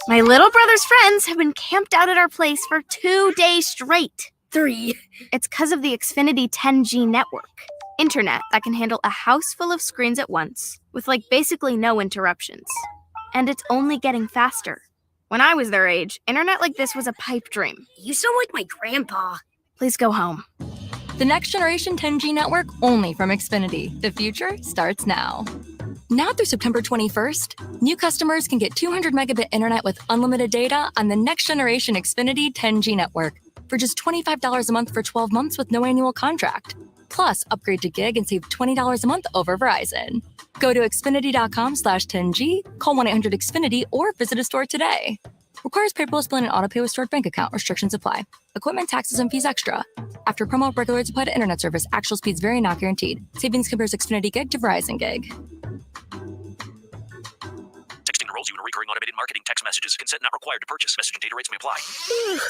[SPEAKER 23] My little brother's friends have been camped out at our place for 2 days straight. 3. It's because of the Xfinity 10G network. Internet that can handle a house full of screens at once, with basically no interruptions. And it's only getting faster. When I was their age, internet like this was a pipe dream.
[SPEAKER 24] You sound like my grandpa.
[SPEAKER 23] Please go home.
[SPEAKER 25] The next generation 10G network only from Xfinity. The future starts now. Now through September 21st, new customers can get 200 megabit internet with unlimited data on the next generation Xfinity 10G network for just $25 a month for 12 months with no annual contract. Plus, upgrade to gig and save $20 a month over Verizon. Go to Xfinity.com/10G, call 1-800-XFINITY, or visit a store today. Requires paperless billing and autopay with stored bank account. Restrictions apply. Equipment, taxes, and fees extra. After promo, regular rates apply to internet service. Actual speeds vary, not guaranteed. Savings compares Xfinity Gig to Verizon Gig.
[SPEAKER 26] Texting enrolls you in a recurring automated marketing text messages. Consent not required to purchase. Message and data rates may apply.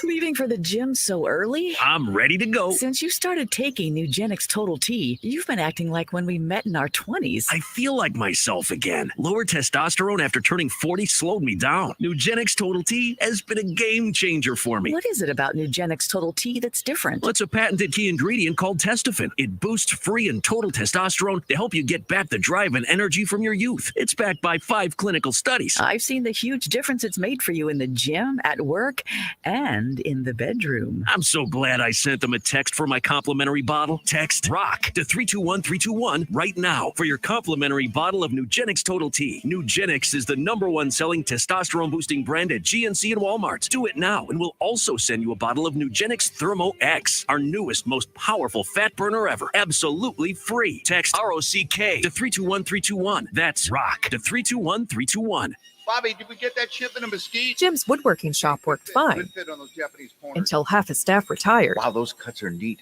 [SPEAKER 27] Leaving for the gym so early?
[SPEAKER 26] I'm ready to go.
[SPEAKER 27] Since you started taking Nugenix Total T, you've been acting like when we met in our 20s.
[SPEAKER 26] I feel like myself again. Lower testosterone after turning 40 slowed me down. Nugenix Total T has been a game changer for me.
[SPEAKER 27] What is it about Nugenix Total T that's different?
[SPEAKER 26] Well, it's a patented key ingredient called testofen. It boosts free and total testosterone to help you get back the drive and energy from your youth. It's backed by 5 clinical studies.
[SPEAKER 27] I've seen the huge difference it's made for you in the gym, at work, and in the bedroom.
[SPEAKER 26] I'm so glad I sent them a text for my complimentary bottle. Text ROCK to 321321 right now for your complimentary bottle of Nugenix Total T. Nugenix is the #1 selling testosterone boosting brand at GNC and Walmart. Do it now, and we'll also send you a bottle of Nugenix Thermo X, our newest, most powerful fat burner ever. Absolutely free. Text ROCK to 321321. That's ROCK to 321321.
[SPEAKER 28] Bobby, did we get that shipment of mesquite?
[SPEAKER 27] Jim's woodworking shop worked fine
[SPEAKER 28] Good fit on those Japanese corners.
[SPEAKER 27] until half his staff retired.
[SPEAKER 28] Wow, those cuts are neat.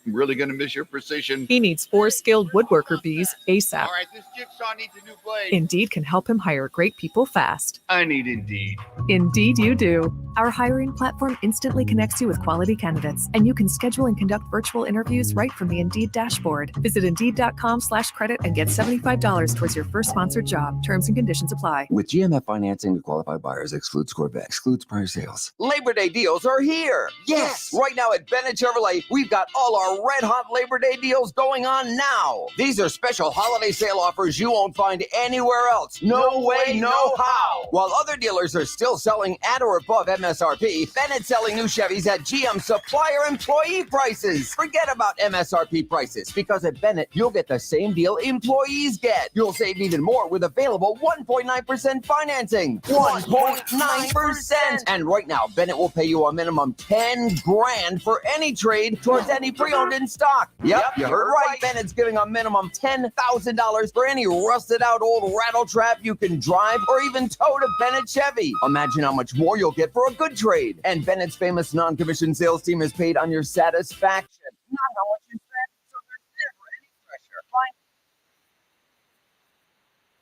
[SPEAKER 28] I'm really going to miss your precision.
[SPEAKER 4] He needs 4 skilled woodworker bees ASAP.
[SPEAKER 28] All right, this jigsaw needs a new blade.
[SPEAKER 4] Indeed can help him hire great people fast.
[SPEAKER 28] I need Indeed.
[SPEAKER 4] Indeed you do. Our hiring platform instantly connects you with quality candidates, and you can schedule and conduct virtual interviews right from the Indeed dashboard. Visit Indeed.com/credit and get $75 towards your first sponsored job. Terms and conditions apply.
[SPEAKER 5] With GMF financing to qualified buyers excludes Corvette, excludes prior sales.
[SPEAKER 6] Labor Day deals are here. Yes! Right now at Bennett Chevrolet, we've got all our red-hot Labor Day deals going on now. These are special holiday sale offers you won't find anywhere else. No way, no how. While other dealers are still selling at or above MSRP, Bennett's selling new Chevys at GM supplier employee prices. Forget about MSRP prices, because at Bennett, you'll get the same deal employees get. You'll save even more with available 1.9% financing. 1.9%! And right now, Bennett will pay you a minimum $10,000 for any trade towards any pre-owned in stock. Yep, you heard right. Bennett's giving a minimum $10,000 for any rusted out old rattle trap you can drive or even tow to Bennett Chevy. Imagine how much more you'll get for a good trade. And Bennett's famous non-commissioned sales team is paid on your satisfaction, not how much you spend, so there's never any pressure.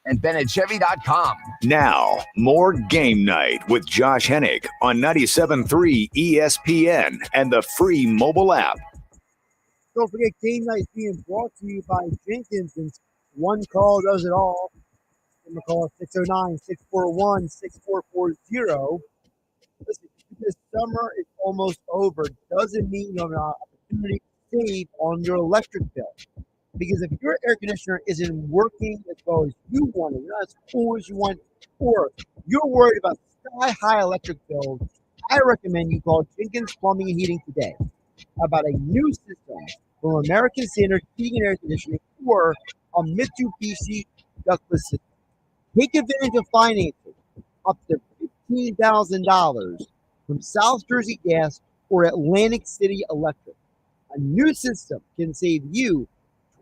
[SPEAKER 6] And BennettChevy.com.
[SPEAKER 1] Now, more Game Night with Josh Hennig on 97.3 ESPN and the free mobile app.
[SPEAKER 3] Don't forget, Game Night is being brought to you by Jenkins. One call does it all. Give them a call at 609-641-6440. Listen, this summer is almost over. Doesn't mean you have an opportunity to save on your electric bill. Because if your air conditioner isn't working as well as you want it, not as cool as you want, or you're worried about sky-high electric bills, I recommend you call Jenkins Plumbing and Heating today about a new system from American Standard Heating and Air Conditioning or a Mitsubishi ductless system. Take advantage of financing up to $15,000 from South Jersey Gas or Atlantic City Electric. A new system can save you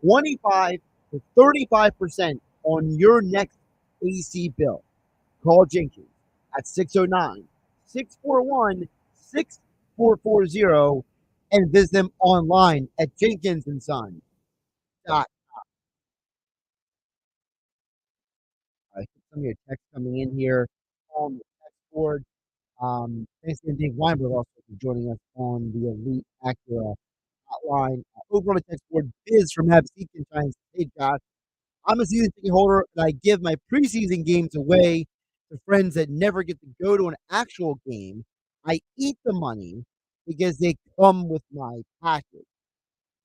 [SPEAKER 3] 25 to 35% on your next AC bill. Call Jenkins at 609-641-6440 and visit them online at jenkinsandson.com. Some of your text coming in here on the text board. Thanks to Dave Weinberg also for joining us on the Elite Acura hotline. Over on the text board, Biz from Absecon trying to say, hey, Josh, I'm a season ticket holder and I give my preseason games away to friends that never get to go to an actual game. I eat the money because they come with my package.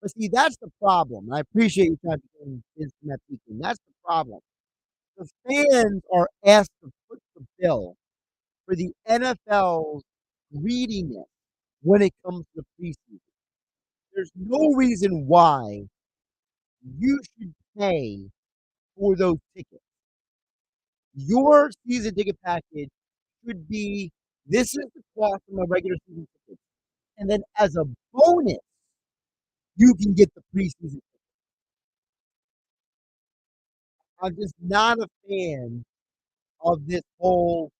[SPEAKER 3] But see, that's the problem. I appreciate you trying to get Biz from Absecon. That's the problem. The fans are asked to foot the bill for the NFL's greediness when it comes to the preseason. There's no reason why you should pay for those tickets. Your season ticket package should be, this is the cost of my regular season ticket. And then as a bonus, you can get the preseason ticket. I'm just not a fan of this whole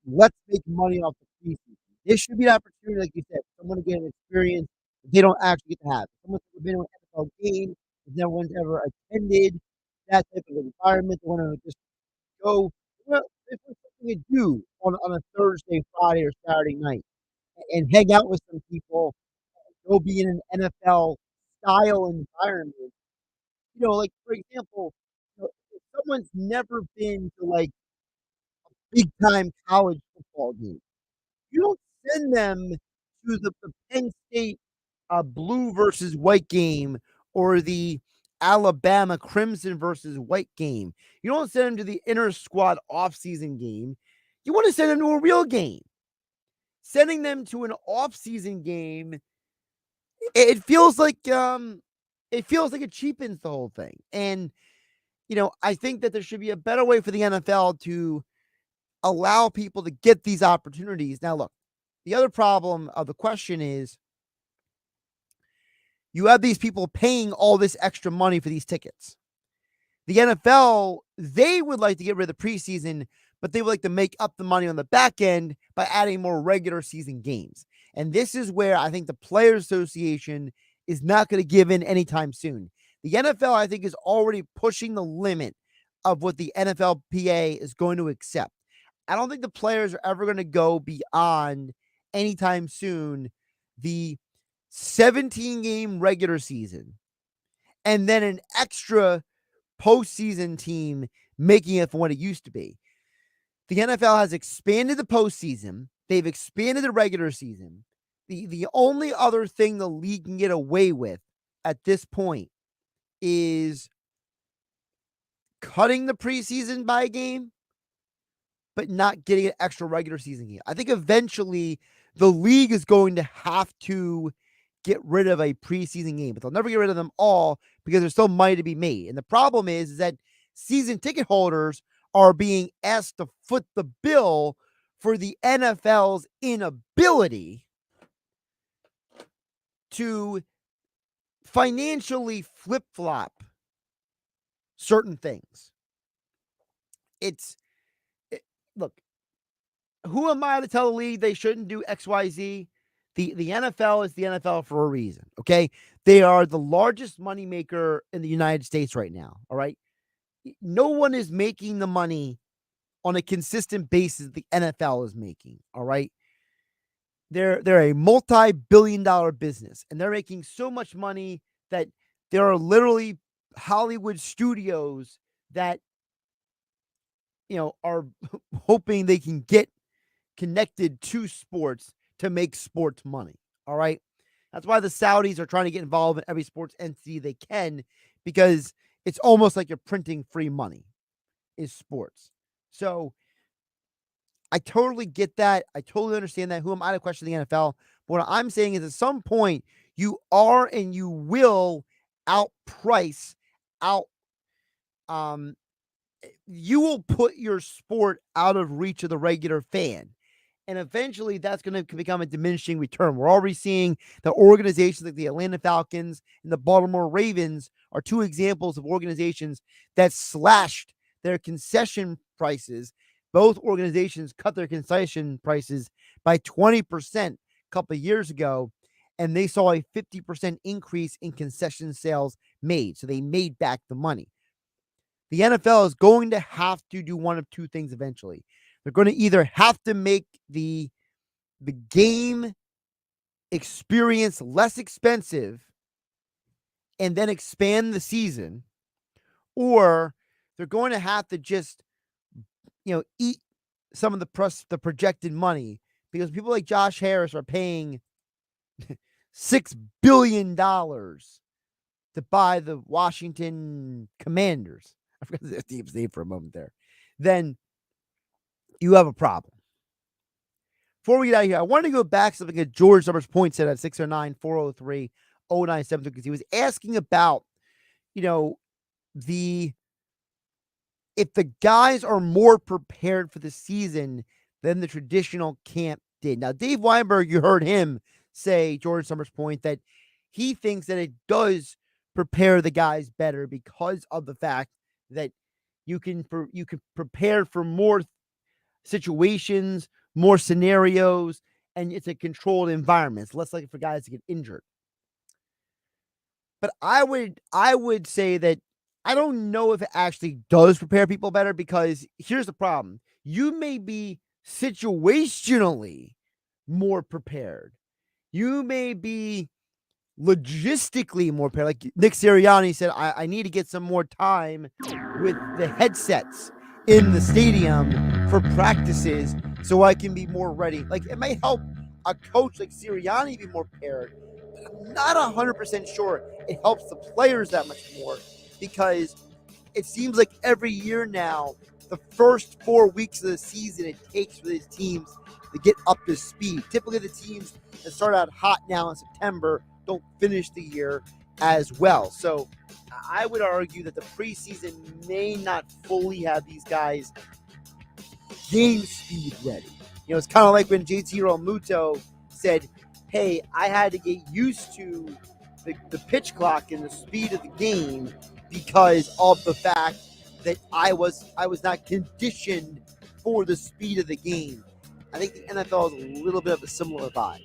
[SPEAKER 3] let's make money off the preseason. This should be an opportunity, like you said, for someone to get an experience that they don't actually get to have. Someone's never been to an NFL game, no one's ever attended that type of environment. They want to just go, well, there's something to do on a Thursday, Friday, or Saturday night and hang out with some people, go be in an NFL style environment. You know, like, for example, if someone's never been to, like, a big-time college football game, you don't send them to the Penn State blue versus white game or the Alabama crimson versus white game. You don't send them to the inter-squad off-season game. You want to send them to a real game. Sending them to an off-season game, it feels like it cheapens the whole thing. And I think that there should be a better way for the NFL to allow people to get these opportunities. Now, look, the other problem of the question is you have these people paying all this extra money for these tickets. The NFL, they would like to get rid of the preseason, but they would like to make up the money on the back end by adding more regular season games. And this is where I think the Players Association is not going to give in anytime soon. The NFL, I think, is already pushing the limit of what the NFLPA is going to accept. I don't think the players are ever going to go beyond anytime soon the 17-game regular season and then an extra postseason team making it for what it used to be. The NFL has expanded the postseason. They've expanded the regular season. The only other thing the league can get away with at this point is cutting the preseason by a game, but not getting an extra regular season game. I think eventually the league is going to have to get rid of a preseason game, but they'll never get rid of them all because there's still money to be made. And the problem is that season ticket holders are being asked to foot the bill for the NFL's inability to financially flip-flop certain things. Look, who am I to tell the league they shouldn't do XYZ? The NFL is the NFL for a reason, okay? They are the largest moneymaker in the United States right now, all right? No one is making the money on a consistent basis the NFL is making, all right? They're a multi-billion-dollar business, and they're making so much money that there are literally Hollywood studios that, are hoping they can get connected to sports to make sports money, all right? That's why the Saudis are trying to get involved in every sports entity they can, because it's almost like you're printing free money is sports. So I totally get that. I totally understand that. Who am I to question the NFL? But what I'm saying is at some point, you are and you will outprice, you will put your sport out of reach of the regular fan. And eventually that's going to become a diminishing return. We're already seeing that organizations like the Atlanta Falcons and the Baltimore Ravens are two examples of organizations that slashed their concession prices. Both organizations cut their concession prices by 20% a couple of years ago, and they saw a 50% increase in concession sales made. So they made back the money. The NFL is going to have to do one of two things eventually. They're going to either have to make the game experience less expensive and then expand the season, or they're going to have to just, eat some of the projected money, because people like Josh Harris are paying $6 billion to buy the Washington Commanders. I forgot the team's name for a moment there. Then you have a problem. Before we get out of here, I wanted to go back to something that George Summers Point said at 609-403-0972, because he was asking about, if the guys are more prepared for the season than the traditional camp did. Now, Dave Weinberg, you heard him say, George Summers Point, that he thinks that it does prepare the guys better because of the fact that you can prepare for more situations, more scenarios, and it's a controlled environment. It's less likely for guys to get injured. But I would say that I don't know if it actually does prepare people better, because here's the problem. You may be situationally more prepared. You may be logistically more prepared. Like Nick Sirianni said, I need to get some more time with the headsets in the stadium for practices so I can be more ready. Like, it may help a coach like Sirianni be more prepared, but I'm not 100% sure it helps the players that much more, because it seems like every year now, the first 4 weeks of the season it takes for these teams to get up to speed. Typically, the teams that start out hot now in September don't finish the year as well. So I would argue that the preseason may not fully have these guys game speed ready. It's kind of like when JT Realmuto said, hey, I had to get used to the pitch clock and the speed of the game because of the fact that I was not conditioned for the speed of the game. I think the NFL is a little bit of a similar vibe.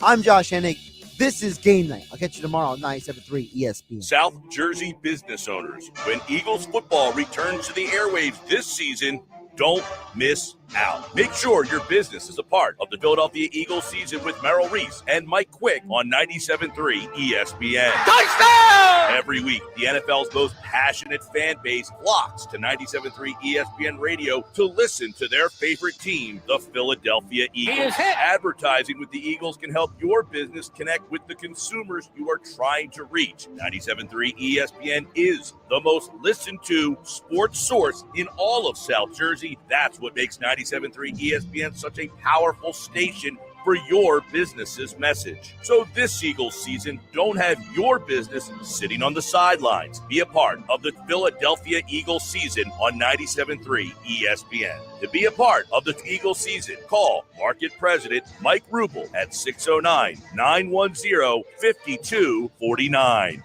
[SPEAKER 3] I'm Josh Hennig. This is Game Night. I'll catch you tomorrow on 97.3 ESPN.
[SPEAKER 7] South Jersey business owners, when Eagles football returns to the airwaves this season, don't miss out. Make sure your business is a part of the Philadelphia Eagles season with Merrill Reese and Mike Quick on 97.3 ESPN. Touchdown! Every week, the NFL's most passionate fan base flocks to 97.3 ESPN radio to listen to their favorite team, the Philadelphia Eagles. Advertising with the Eagles can help your business connect with the consumers you are trying to reach. 97.3 ESPN is the most listened to sports source in all of South Jersey. That's what makes 97.3 ESPN such a powerful station for your business's message. So this Eagles season, don't have your business sitting on the sidelines. Be a part of the Philadelphia Eagles season on 97.3 ESPN. To be a part of the Eagles season, call Market President Mike Rubel at 609-910-5249.